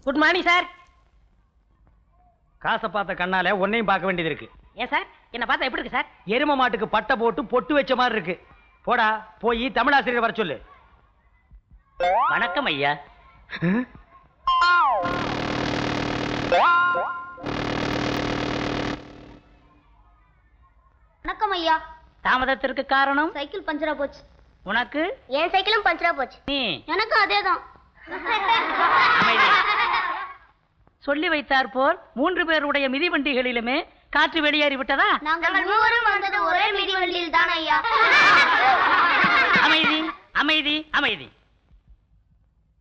Good morning sir. காசை பார்த்த கண்ணால உன்னையும் பார்க்க வேண்டியது இருக்கு. ஏன் சார் என்ன பார்த்தா எப்படி இருக்கு சார்? எரும மாட்டுக்கு பட்டை போட்டு பொட்டு வச்ச மாதிரி இருக்கு. போடா போய் தமிழாசிரியர் வர சொல்லு. வணக்கம் ஐயா. வணக்கம் ஐயா. தாமதத்திற்கு காரணம்? சைக்கிள் பஞ்சரா போச்சு. உனக்கு? என் சைக்கிளும் பஞ்சரா போச்சு. எனக்கு அதேதான். சொல்லி வைத்தார் போல் 3 பேருடைய மிதிவண்டிகளிலுமே காற்று வெளியேறி விட்டதா? நாங்கள் மூவரும் வந்தது ஒரே மிதிவண்டியில் தான் ஐயா. அமைதி அமைதி அமைதி.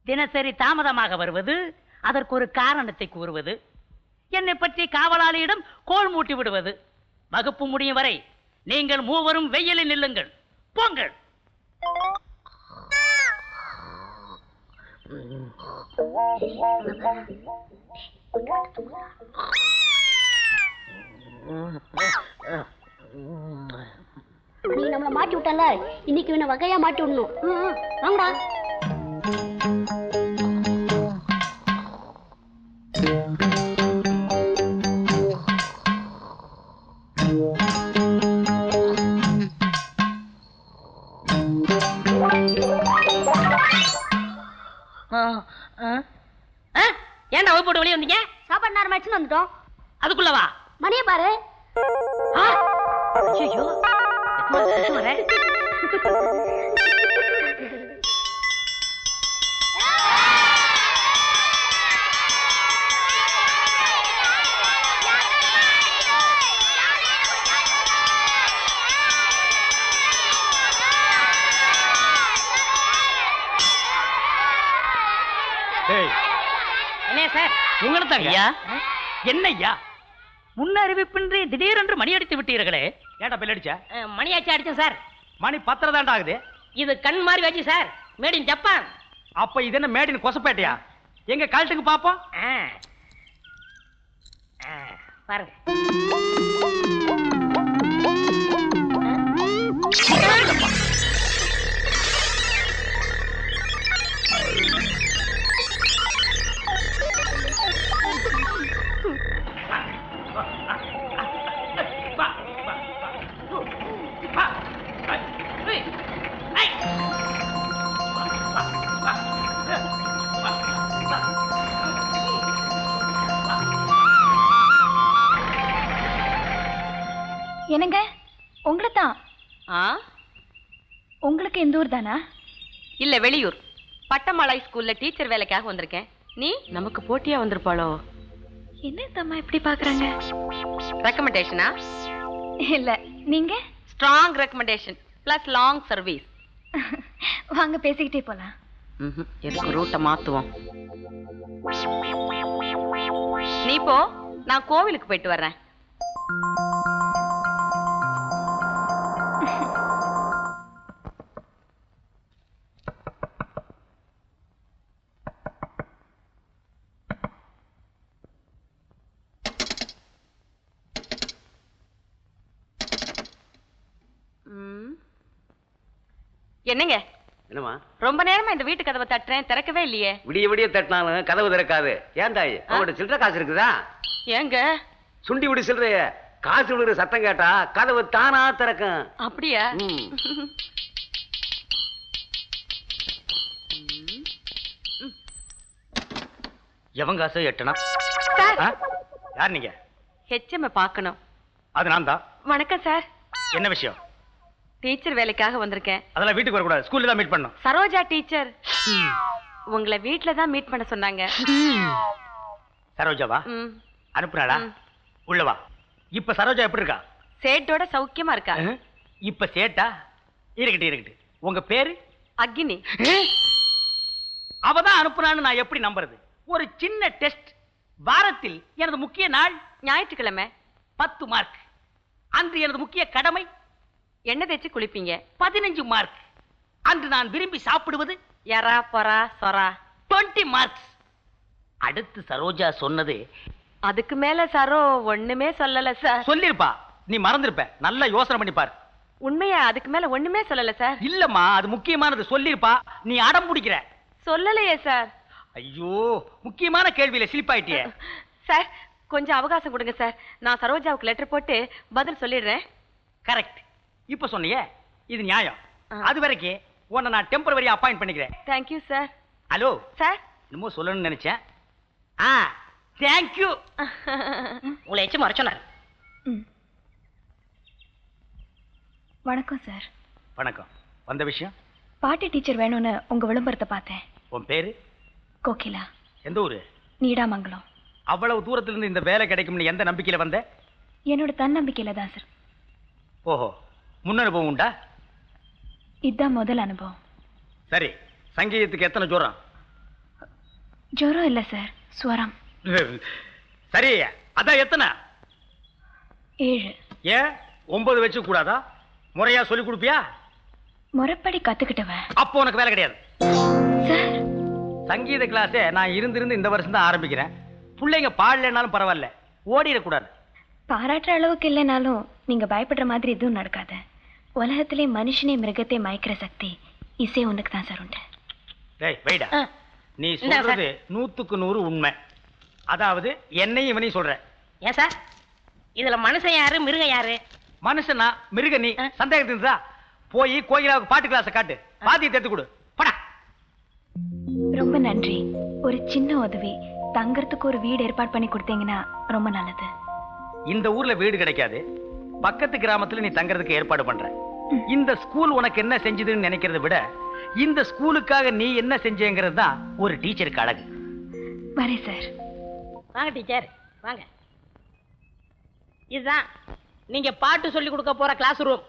தினசரி தாமதமாக வருவது, அதற்கு ஒரு காரணத்தை கூறுவது, என்னை பற்றி காவலாளியிடம் கோல் மூட்டி விடுவது. வகுப்பு முடியும் வரை நீங்கள் மூவரும் வெயிலில் நில்லுங்கள். போங்கள். நீ நம்மள மாட்டி விட்டல, இன்னைக்கு இவனை வகையா மாட்டி விடணும். வாங்கடா. ஏன்டா போட்டு வெளியே வந்தீங்க? சாப்பாடு நேரம் ஆச்சுன்னு வந்துட்டோம். அதுக்குள்ளவா? மணியை பாரு. ஐயோ என்ன சார்? உங்களை ஐயா. என்ன ஐயா முன்னறிவிப்பின்றி திடீரென்று மணி அடித்து விட்டீர்களே? ஏன்டா பெல் அடிச்ச? மணியாச்சு அடிச்சேன் சார். மணி 10 தாண்டா ஆகுது. இது கண் மாதிரி வச்சு சார். Made in Japan. அப்ப இது என்ன மேட் இன் கொசப்பேட்டையா? எங்க கழட்டுக்கு பாப்போம். பாருங்க. என்னங்க உங்களை தான். உங்களுக்கு இந்த ஊர் தானா? இல்ல வெளியூர். பட்டமலை ஸ்கூல்ல டீச்சர் வேலைக்காக வந்திருக்கேன். நீ நமக்கு போட்டியா வந்திருப்பாளோ? என்ன தம்மா இப்படி பாக்குறாங்க? ரெக்கமெண்டேஷனா? இல்ல நீங்க? Strong recommendation plus long service. வாங்க பேசிக்கிட்டே போலாம். எதுக்கு ரூட்டை மாத்துவோம். நீ போ, நான் கோவிலுக்கு போயிட்டு வர்றேன். என்னங்க? என்னமா ரொம்ப நேரமா இந்த வீட்டு கதவை தட்டுறேன், திறக்கவே இல்லையே. விடிய விடிய தட்டினாலும் கதவு திறக்காது. ஏன் தாய், அவங்கள்ட்ட சில்லற காசு இருக்குதா? ஏங்க சுண்டி விடு சில்லறைய. காசு விடுற சத்தம் கேட்டா கதவு தானா திறக்கும். அப்படியா? எவன் காசு எட்டனா? யார் நீங்க? ஹெச்எம் பார்க்கணும். அது நான் தான். வணக்கம் சார். என்ன விஷயம்? டீச்சர் வேலைக்காக வந்திருக்கேன். அதெல்லாம் வீட்டுக்கு வரக்கூடாது, ஸ்கூல்ல தான் மீட் பண்ணணும். சரோஜா டீச்சர் உங்களை வீட்ல தான் மீட் பண்ண சொன்னாங்க. சரோஜாவா? அனுப்புறாளா? உள்ளவா. இப்ப சரோஜா எப்படி இருக்கா? சேட்டோட சௌக்கியமா இருக்கா. இப்ப சேட்டா? இருக்கட்டு இருக்கட்டு. உங்க பேரு? அக்னி. அவதான் அனுப்புறான்னு நான் எப்படி நம்புறது? ஒரு சின்ன டெஸ்ட். வாரத்தில் எனது முக்கிய நாள் ஞாயிற்றுக்கிழமை. 10 மார்க். அன்று எனது முக்கிய கடமை எண்ணெய் தேய்ச்சி குளிப்பீங்க. 15 மார்க். அன்று நான் விரும்பி சாப்பிடுவது எறா பொறா சொரா. 20 மார்க்ஸ். அடுத்து சரோஜா சொன்னது. அதுக்கு மேல சரோ ஒண்ணுமே சொல்லல சார். சொல்லிருப்பா, நீ மறந்திருப்ப. நல்லா யோசனை பண்ணி பாரு. உண்மையா? அதுக்கு மேல ஒண்ணுமே சொல்லல சார். இல்லம்மா, அது முக்கியமானது. சொல்லிருப்பா, நீ அடம் பிடிக்கிற. சொல்லலையே சார். ஐயோ, முக்கியமான கேள்வியில சிலிப்பாயிட்டியே. சார் கொஞ்சம் அவகாசம் கொடுங்க சார். நான் சரோஜாவுக்கு லெட்டர் போட்டு பதில் சொல்லிடுறேன். கரெக்ட். இப்ப சொன்னியே, இது நியாயம். அது வரைக்கும் உன்னை நான் டெம்பரவரி அப்பாயிண்ட் பண்ணிக்கிறேன். Thank you sir. ஹலோ சார் என்னமோ சொல்லணும்னு நினைச்சேன். தேங்க்யூ. உங்களை எச்சு மறை சொன்னார். வணக்கம் சார். வணக்கம். வந்த விஷயம்? பாட்டி டீச்சர் வேணும்னு உங்க விளம்பரத்தை பார்த்தேன். உன் பேரு? கோகிலா. எந்த ஊரு? நீடாமங்கலம். அவ்வளவு தூரத்துல இருந்து இந்த வேலை கிடைக்கும்னு எந்த நம்பிக்கையில வந்த? என்னோட தன்னம்பிக்கையில தான் சார். ஓஹோ, முன் அனுபவம் உண்டா? இதுதான் முதல் அனுபவம். சரி, சங்கீதத்துக்கு எத்தனை ஜுரம்? ஜுரம் இல்ல சார், ஸ்வரம். சரி, அதான் எத்தனை? 7. ஏன் 9 வச்சு கூடாதா? முறையா சொல்லி கொடுப்பியா? முறைப்படி கத்துக்கிட்டவன். அப்போ உனக்கு வேலை கிடையாது சார். சங்கீத கிளாஸே நான் இருந்து இந்த வருஷம் தான் ஆரம்பிக்கிறேன். பிள்ளைங்க பாடலைன்னாலும் பரவாயில்ல, ஓடிடக்கூடாது. பாராட்டுற அளவுக்கு இல்லைனாலும் நீங்க பயப்படுற மாதிரி எதுவும் நடக்காது. உலகத்திலே மனுஷனே மிருகத்தை மயக்கிற சக்தி இசை ஒண்ணுக்கு தான் சார் உண்டு. டேய் வைடா, நீ சொல்றது 100க்கு 100 உண்மை. அதாவது என்னையும் இவனையும் சொல்ற. ஏன் சார், இதுல மனுஷன் யாரு மிருகம் யாரு? மனுஷனா மிருக? நீ சந்தேகம் இருந்தா போய் கோயிலாவுக்கு பாட்டு கிளாஸ் காட்டு, பாத்தியை தேர்த்து கொடு. படா. ரொம்ப நன்றி. ஒரு சின்ன உதவி, தங்கறதுக்கு ஒரு வீடு ஏற்பாடு பண்ணி கொடுத்தீங்கன்னா ரொம்ப நல்லது. இந்த ஊர்ல வீடு கிடைக்காது, பக்கத்து கிராமத்துல நீ தங்கறதுக்கு ஏற்பாடு பண்ற. இந்த ஸ்கூல் உனக்கு என்ன செஞ்சதுன்னு நினைக்கிறத விட இந்த ஸ்கூலுக்காக நீ என்ன செஞ்சேங்கிறது தான் ஒரு டீச்சருக்கு அழகு. வரே சார். வாங்க டீச்சர் வாங்க. இதுதான் நீங்க பாட்டு சொல்லி கொடுக்க போற கிளாஸ் ரூம்.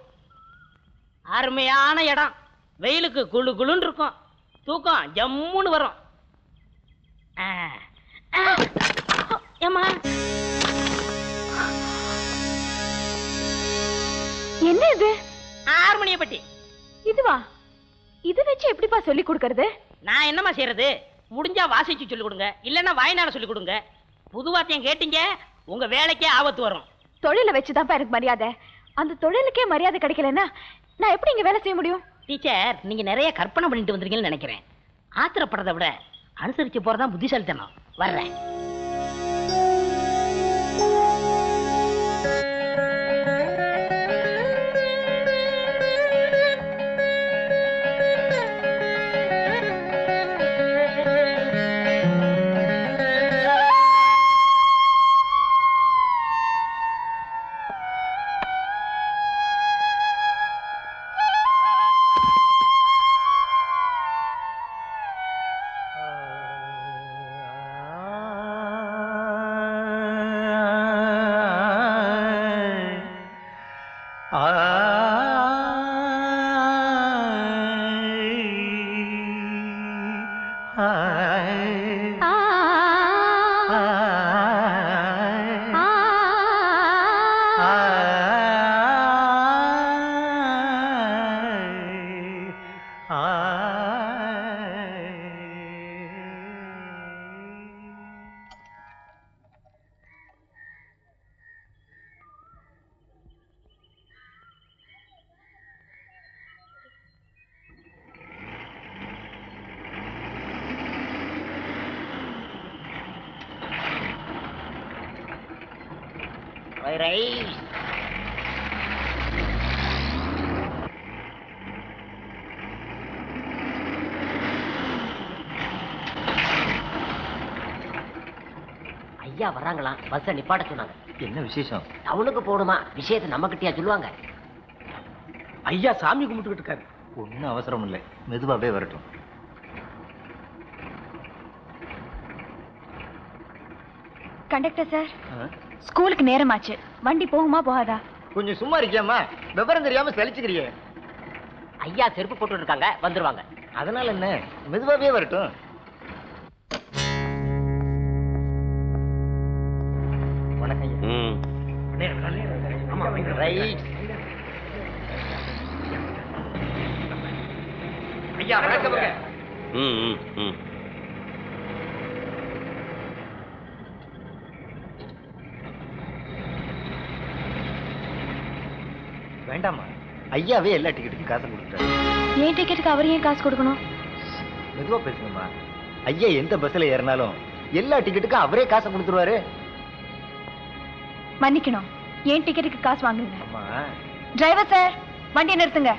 அருமையான இடம். வெயிலுக்கு குளு குளுன்னு இருக்கும், தூக்கம் ஜம்முன்னு வரும். ஏமா என்ன இது? ஹார்மோனிய பட்டி. இதுவா? இது வச்சு எப்படிப்பா சொல்லி கொடுக்கறது? நான் என்னமா செய்யறது? முடிஞ்சா வாசிச்சு சொல்லி கொடுங்க, இல்லன்னா வாய்னால சொல்லி கொடுங்க. புது வாத்தியம் கேட்டீங்க, உங்க வேலைக்கே ஆபத்து வரும். தொழிலை வச்சுதான்ப்பா எனக்கு மரியாதை. அந்த தொழிலுக்கே மரியாதை கிடைக்கலன்னா நான் எப்படி இங்க வேலை செய்ய முடியும்? டீச்சர், நீங்க நிறைய கற்பனை பண்ணிட்டு வந்திருக்கீங்கன்னு நினைக்கிறேன். ஆத்திரப்படுறதை விட அனுசரிச்சு போறதா புத்திசாலித்தனம். வர்றேன். ஐயா வர்றாங்களாம், பஸ் நிப்பாட்ட சொன்னாங்க. என்ன விசேஷம்? டவுனுக்கு போகணுமா? விஷயத்தை நம்ம கிட்டயா சொல்லுவாங்க? ஐயா சாமி கும்பிட்டுக்கிட்டு இருக்காரு. ஒன்னும் அவசரம் இல்லை, மெதுவாவே வரட்டும். கண்டக்டர் சார், ஸ்கூலுக்கு நேரமாச்சு. வண்டி போகுமா போகாதா? கொஞ்சம் சும்மா இருக்கியாமா? விவரம் தெரியாம சலிச்சுக்கிறியே. ஐயா செருப்பு போட்டு இருக்காங்க, வந்துருவாங்க. அதனால என்ன, மெதுவாவே வரட்டும். ஐயா வணக்கம். வேண்டாமா, ஐயாவே எல்லா டிக்கெட்டுக்கும் காசு கொடுத்துட்டாரு. ஏன் டிக்கெட்டுக்கு அவர் ஏன் காசு கொடுக்கணும்? மெதுவா பேசுங்கம்மா. ஐயா எந்த பஸ்ல ஏறினாலும் எல்லா டிக்கெட்டுக்கும் அவரே காசை கொடுத்துருவாரு. மன்னிக்கணும், ஏன் டிக்கெட்டுக்கு காசு வாங்குங்க. ஆமா. டிரைவர் சார், வண்டியை நிறுத்துங்க.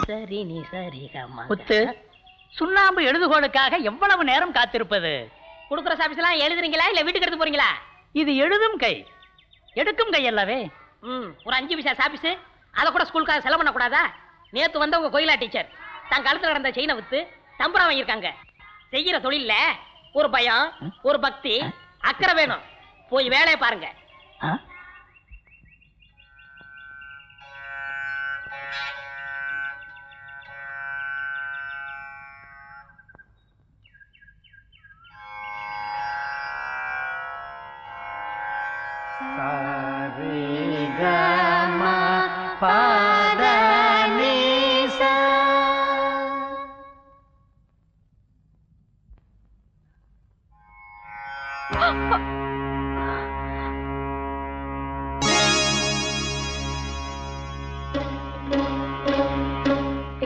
சரி நீ சரி முத்து, சுண்ணாம்பு எழுதுகோளுக்காக எவ்வளவு நேரம் காத்திருப்பது? குடுக்குற சாபிஸ் எல்லாம் எழுதுறீங்களா இல்ல வீட்டுக்கு எடுத்து போறீங்களா? இது எழுதும் கை, எடுக்கும் கை அல்லவே. ஒரு 5 பைசா சாபிஸ் அத கூட ஸ்கூலுக்காக செலவு பண்ண கூடாதா? நேத்து வந்த உங்க கோயிலா டீச்சர் தன் கழுத்துல நடந்த செயினை வித்து தம்புரா வாங்கியிருக்காங்க. செய்யற தொழில்ல ஒரு பயம், ஒரு பக்தி, அக்கறை வேணும். போய் வேலையை பாருங்க.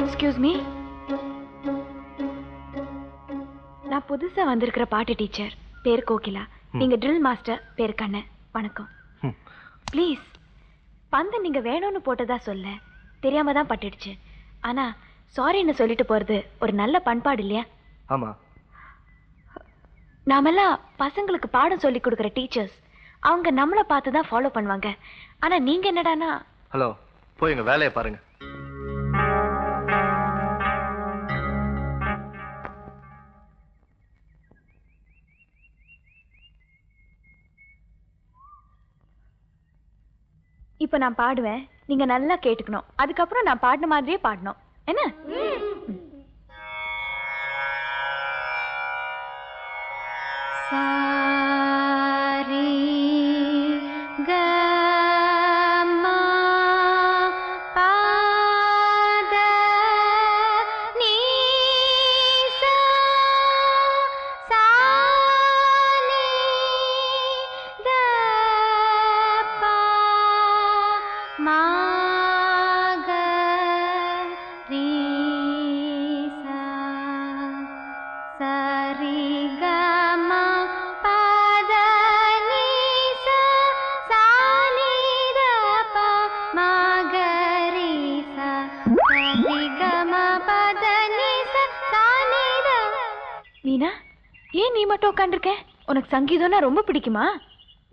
எக்ஸ்கியூஸ் மீ, நான் புதுசா வந்திருக்கிற பாட்டு டீச்சர், பேர் கோகிலா. நீங்க ட்ரில் மாஸ்டர், பேர் கண்ணன். வணக்கம். ப்ளீஸ், பந்து நீங்க வேணும்னு போட்டதா சொல்ல தெரியாம தான் பட்டுடுச்சு. ஆனா சாரின்னு சொல்லிட்டு போறது ஒரு நல்ல பண்பாடு இல்லையா? ஆமா. நாமெல்லாம் பசங்களுக்கு பாடம் சொல்லி கொடுக்குற டீச்சர்ஸ், அவங்க நம்மளை பார்த்து தான் ஃபாலோ பண்ணுவாங்க. ஆனா நீங்க என்னடானா... ஹலோ, போய் எங்க வேலையை பாருங்க. இப்ப நான் பாடுவேன், நீங்க நல்லா கேட்டுக்கணும். அதுக்கப்புறம் நான் பாடின மாதிரியே பாடணும், என்ன? சாரி கமா பாத நீசா சானி தபா மாக ரீசா சரி கமா பத நீசா சானி தபா மாக ரீசா சரி கமா பத நீசா சானி தபா. மீனா, ஏன் நீ மட்டும் உட்காந்துருக்க? உனக்கு சங்கீதம்னா ரொம்ப பிடிக்குமா?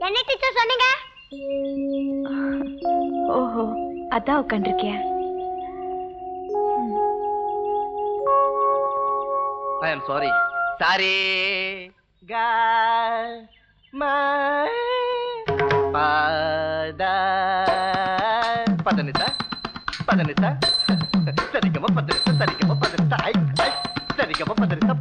என்ன டீச்சர் சொன்னீங்க? ஓஹோ, அதான் உட்காந்துருக்கியா? I am sorry. சாரி க ம பத பதனிசா பதனிசா சரிகம பதனிசா சரிகம பதனிசா ஐ சரிகம பதனிசா